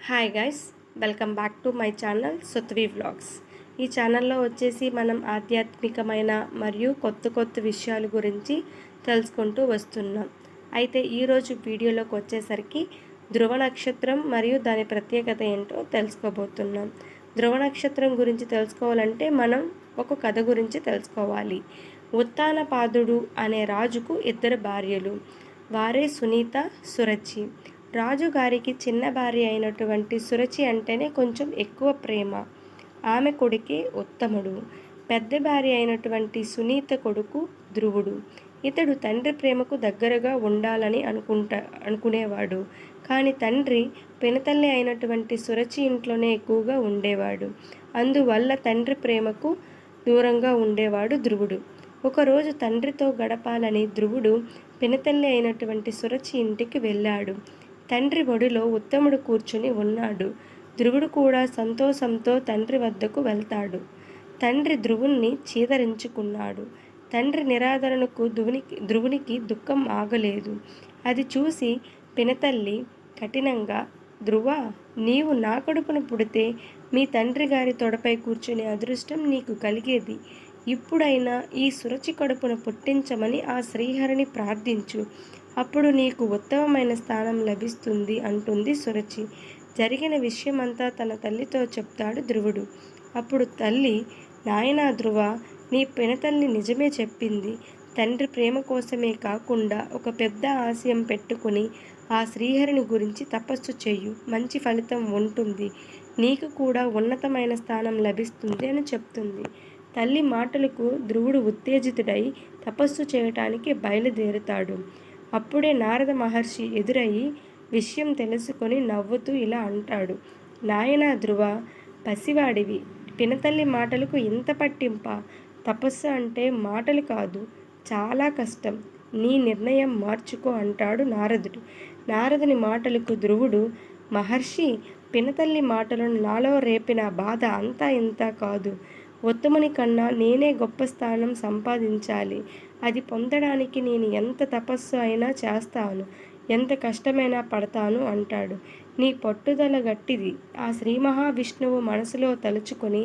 Hi guys, welcome back to my channel సుత్వి vlogs. ఈ ఛానల్లో వచ్చేసి మనం ఆధ్యాత్మికమైన మరియు కొత్త విషయాల గురించి తెలుసుకుంటూ వస్తున్నాం. అయితే ఈరోజు వీడియోలోకి వచ్చేసరికి ధ్రువ నక్షత్రం మరియు దాని ప్రత్యేకత ఏంటో తెలుసుకోబోతున్నాం. ధ్రువ నక్షత్రం గురించి తెలుసుకోవాలంటే మనం ఒక కథ గురించి తెలుసుకోవాలి. ఉత్తానపాదుడు అనే రాజుకు 2 భార్యలు. వారే సునీత, సురచి. రాజుగారికి చిన్న భార్య అయినటువంటి సురచి అంటేనే కొంచెం ఎక్కువ ప్రేమ. ఆమె కొడుకే ఉత్తముడు. పెద్ద భార్య అయినటువంటి సునీత కొడుకు ధ్రువుడు. ఇతడు తండ్రి ప్రేమకు దగ్గరగా ఉండాలని అనుకునేవాడు. కానీ తండ్రి పినతల్లి అయినటువంటి సురచి ఇంట్లోనే ఎక్కువగా ఉండేవాడు. అందువల్ల తండ్రి ప్రేమకు దూరంగా ఉండేవాడు ధ్రువుడు. ఒకరోజు తండ్రితో గడపాలని ధ్రువుడు పినతల్లి అయినటువంటి సురచి ఇంటికి వెళ్ళాడు. తండ్రి ఒడిలో ఉత్తముడు కూర్చుని ఉన్నాడు. ధ్రువుడు కూడా సంతోషంతో తండ్రి వద్దకు వెళ్తాడు. తండ్రి ధ్రువుణ్ణి చీదరించుకున్నాడు. తండ్రి నిరాదరణకు ధ్రువునికి దుఃఖం ఆగలేదు. అది చూసి పినతల్లి కఠినంగా, ధ్రువ, నీవు నా కడుపున పుడితే మీ తండ్రి గారి తొడపై కూర్చునే అదృష్టం నీకు కలిగేది. ఇప్పుడైనా ఈ సురచి కడుపున పుట్టించమని ఆ శ్రీహరిని ప్రార్థించు. అప్పుడు నీకు ఉత్తమమైన స్థానం లభిస్తుంది అంటుంది సురచి. జరిగిన విషయమంతా తన తల్లితో చెప్తాడు ధ్రువుడు. అప్పుడు తల్లి, నాయనా ధ్రువ, నీ పినతల్లి నిజమే చెప్పింది. తండ్రి ప్రేమ కోసమే కాకుండా ఒక పెద్ద ఆశయం పెట్టుకుని ఆ శ్రీహరిని గురించి తపస్సు చెయ్యు. మంచి ఫలితం ఉంటుంది. నీకు కూడా ఉన్నతమైన స్థానం లభిస్తుంది అని చెప్తుంది. తల్లి మాటలకు ధ్రువుడు ఉత్తేజితుడై తపస్సు చేయటానికి బయలుదేరుతాడు. అప్పుడే నారద మహర్షి ఎదురయ్యి విషయం తెలుసుకొని నవ్వుతూ ఇలా అంటాడు. నాయనా ధ్రువ, పసివాడివి. పినతల్లి మాటలకు ఇంత పట్టింప? తపస్సు అంటే మాటలు కాదు, చాలా కష్టం. నీ నిర్ణయం మార్చుకో అంటాడు నారదుడు. నారదుని మాటలకు ధ్రువుడు, మహర్షి, పినతల్లి మాటలను నాలో రేపిన బాధ అంతా ఇంత కాదు. ఉత్తముని కన్నా నేనే గొప్ప స్థానం సంపాదించాలి. అది పొందడానికి నేను ఎంత తపస్సు అయినా చేస్తాను, ఎంత కష్టమైనా పడతాను అంటాడు. నీ పట్టుదల గట్టిది. ఆ శ్రీ మహావిష్ణువు మనసులో తలుచుకొని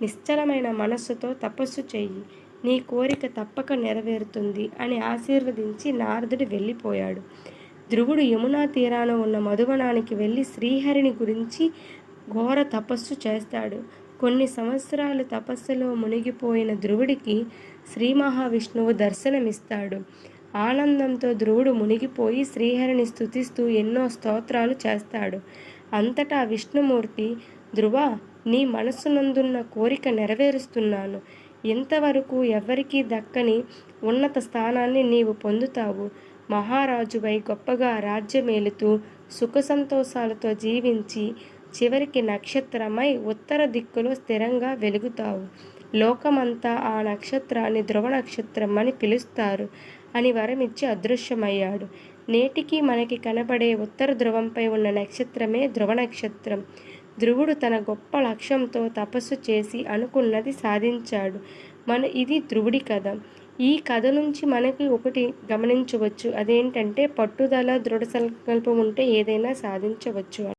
నిశ్చలమైన మనస్సుతో తపస్సు చెయ్యి. నీ కోరిక తప్పక నెరవేరుతుంది అని ఆశీర్వదించి నారదుడు వెళ్ళిపోయాడు. ధ్రువుడు యమునా తీరాన ఉన్న మధువనానికి వెళ్ళి శ్రీహరిని గురించి ఘోర తపస్సు చేస్తాడు. కొన్ని సంవత్సరాలు తపస్సులో మునిగిపోయిన ధ్రువుడికి శ్రీ మహావిష్ణువు దర్శనమిస్తాడు. ఆనందంతో ధ్రువుడు మునిగిపోయి శ్రీహరిని స్తుతిస్తూ ఎన్నో స్తోత్రాలు చేస్తాడు. అంతటా విష్ణుమూర్తి, ధ్రువ, నీ మనస్సునందున్న కోరిక నెరవేరుస్తున్నాను. ఇంతవరకు ఎవ్వరికీ దక్కని ఉన్నత స్థానాన్ని నీవు పొందుతావు. మహారాజువై గొప్పగా రాజ్యమేలుతూ సుఖ సంతోషాలతో జీవించి చివరికి నక్షత్రమై ఉత్తర దిక్కులో స్థిరంగా వెలుగుతావు. లోకమంతా ఆ నక్షత్రాన్ని ధ్రువ నక్షత్రం అని పిలుస్తారు అని వరమిచ్చి అదృశ్యమయ్యాడు. నేటికి మనకి కనబడే ఉత్తర ధ్రువంపై ఉన్న నక్షత్రమే ధ్రువ నక్షత్రం. ధ్రువుడు తన గొప్ప లక్ష్యంతో తపస్సు చేసి అనుకున్నది సాధించాడు. ఇది ధ్రువుడి కథ. ఈ కథ నుంచి మనకి ఒకటి గమనించవచ్చు. అదేంటంటే పట్టుదల, దృఢ సంకల్పం ఉంటే ఏదైనా సాధించవచ్చు.